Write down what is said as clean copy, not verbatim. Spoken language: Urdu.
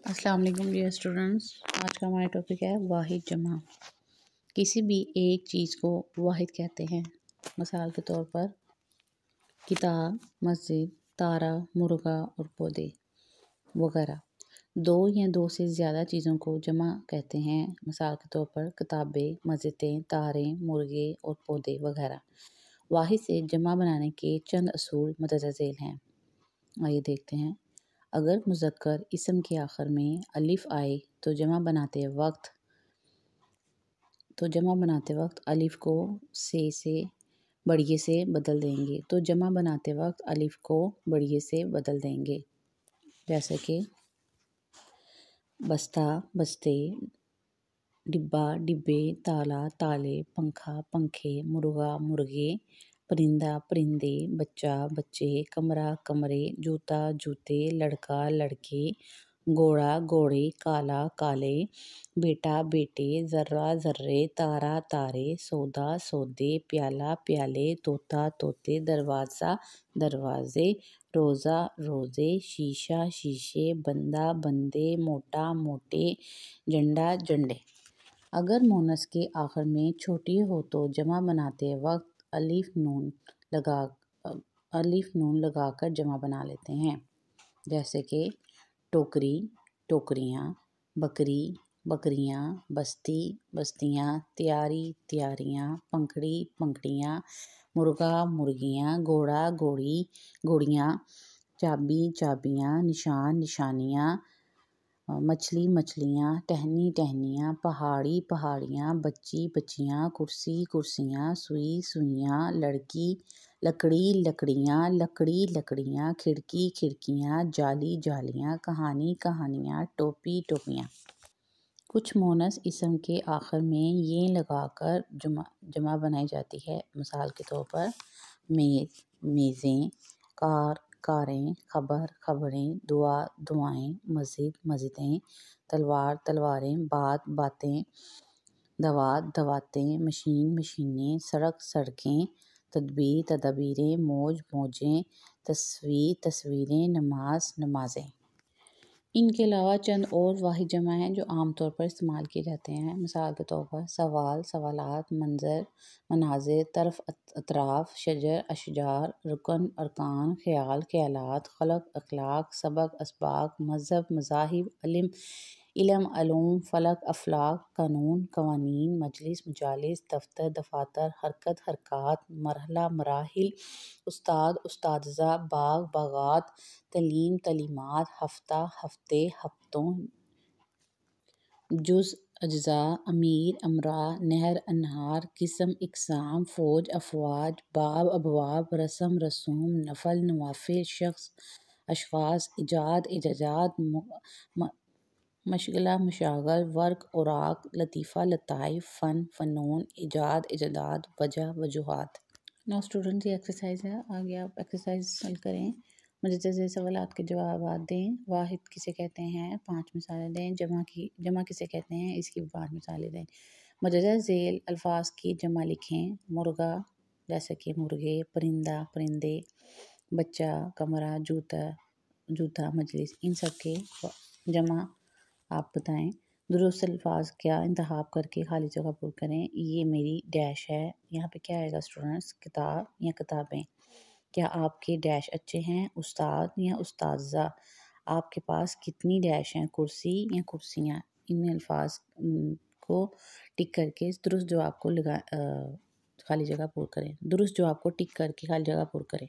السلام علیکم ڈیئر اسٹوڈنٹس، آج کا ہمارا ٹاپک ہے واحد جمع۔ کسی بھی ایک چیز کو واحد کہتے ہیں۔ مثال کے طور پر کتاب، مسجد، تارا، مرغا اور پودے وغیرہ۔ دو یا دو سے زیادہ چیزوں کو جمع کہتے ہیں۔ مثال کے طور پر کتابیں، مسجدیں، تارے، مرغے اور پودے وغیرہ۔ واحد سے جمع بنانے کے چند اصول مندرجہ ذیل ہیں۔ آئیے دیکھتے ہیں۔ اگر مذکر اسم کے آخر میں الف آئے تو جمع بناتے وقت الف کو سے بڑیے سے بدل دیں گے جیسے کہ بستہ، بستے، ڈبہ، ڈبے، تالا، تالے، پنکھا، پنکھے، مرغا، مرغے، پرندہ، پرندے، بچہ، بچے، کمرہ، کمرے، جوتا، جوتے، لڑکا، لڑکے، گھوڑا، گھوڑے، کالا، کالے، بیٹا، بیٹے، ذرہ، ذرے، تارا، تارے، سودا، سودے، پیالہ، پیالے، طوطا، طوطے، دروازہ، دروازے، روزہ، روزے، شیشہ، شیشے، بندہ، بندے، موٹا، موٹے، جھنڈا، جھنڈے۔ اگر مؤنث کے آخر میں چھوٹی ہو تو جمع بناتے وقت الف نون لگا کر جمع بنا لیتے ہیں، جیسے کہ ٹوکری، ٹوکریاں، بکری، بکریاں، بستی، بستیاں، تیاری، تیاریاں، پنکھڑی، پنکھڑیاں، مرغا، مرغیاں، گھوڑا، گھوڑی، گھوڑیاں، چابی، چابیاں، نشان، نشانیاں، مچھلی، مچھلیاں، ٹہنی، ٹہنیاں، پہاڑی، پہاڑیاں، بچی، بچیاں، کرسی، کرسیاں، سوئی، سوئیاں، لڑکی، لکڑی، لکڑیاں، لکڑی، لکڑیاں، کھڑکی، کھڑکیاں، جالی، جالیاں، کہانی، کہانیاں، ٹوپی، ٹوپیاں۔ کچھ مؤنث اسم کے آخر میں یں لگا کر جمع بنائی جاتی ہے۔ مثال کے طور پر میز، میزیں، کار، کاریں، خبر، خبریں، دعا، دعائیں، مسجد، مسجدیں، تلوار، تلواریں، بات، باتیں، دوات، دواتیں، مشین، مشینیں، سڑک، سڑکیں، تدبیر، تدابیریں، موج، موجیں، تصویر، تصویریں، نماز، نمازیں۔ ان کے علاوہ چند اور واحد جمع ہیں جو عام طور پر استعمال کیے جاتے ہیں۔ مثال کے طور پر سوال، سوالات، منظر، مناظر، طرف، اطراف، شجر، اشجار، رکن، ارکان، خیال، خیالات، خلق، اخلاق، سبق، اسباق، مذہب، مذاہب، علم، علوم، فلک، افلاک، قانون، قوانین، مجلس، مجالس، دفتر، دفاتر، حرکت، حرکات، مرحلہ، مراحل، استاد، اساتذہ، باغ، باغات، تعلیم، تعلیمات، ہفتہ، ہفتے، ہفتوں، جز، اجزاء، امیر، امراء، نہر، انہار، قسم، اقسام، فوج، افواج، باب، ابواب، رسم، رسوم، نفل، نوافل، شخص، اشخاص، ایجاد، اعجازات، مشغلہ، مشاغل، ورق، اوراق، لطیفہ، لطائف، فن، فنون، ایجاد، ایجادات، وجہ، وجوہات۔ نو اسٹوڈنٹ، یہ ایکسرسائز ہے، آگے آپ ایکسرسائز حل کریں، مندرجہ ذیل سوالات کے جوابات دیں۔ واحد کسے کہتے ہیں، 5 مثالیں دیں۔ جمع کسے کہتے ہیں، اس کی 5 مثالیں دیں۔ مندرجہ ذیل الفاظ کی جمع لکھیں۔ مرغا جیسے کہ مرغے، پرندہ، پرندے، بچہ، کمرہ، جوتا، مجلس، ان سب کے جمع آپ بتائیں۔ درست الفاظ کا انتخاب کر کے خالی جگہ پر کریں۔ یہ میری ڈیش ہے، یہاں پہ کیا آئے گا اسٹوڈنٹس، کتاب یا کتابیں۔ کیا آپ کے ڈیش اچھے ہیں، استاد یا استاذہ؟ آپ کے پاس کتنی ڈیش ہیں، کرسی یا کرسیاں؟ ان الفاظ کو ٹک کر کے درست جواب کو خالی جگہ پر کریں۔ درست جواب کو ٹک کر کے خالی جگہ پر کریں۔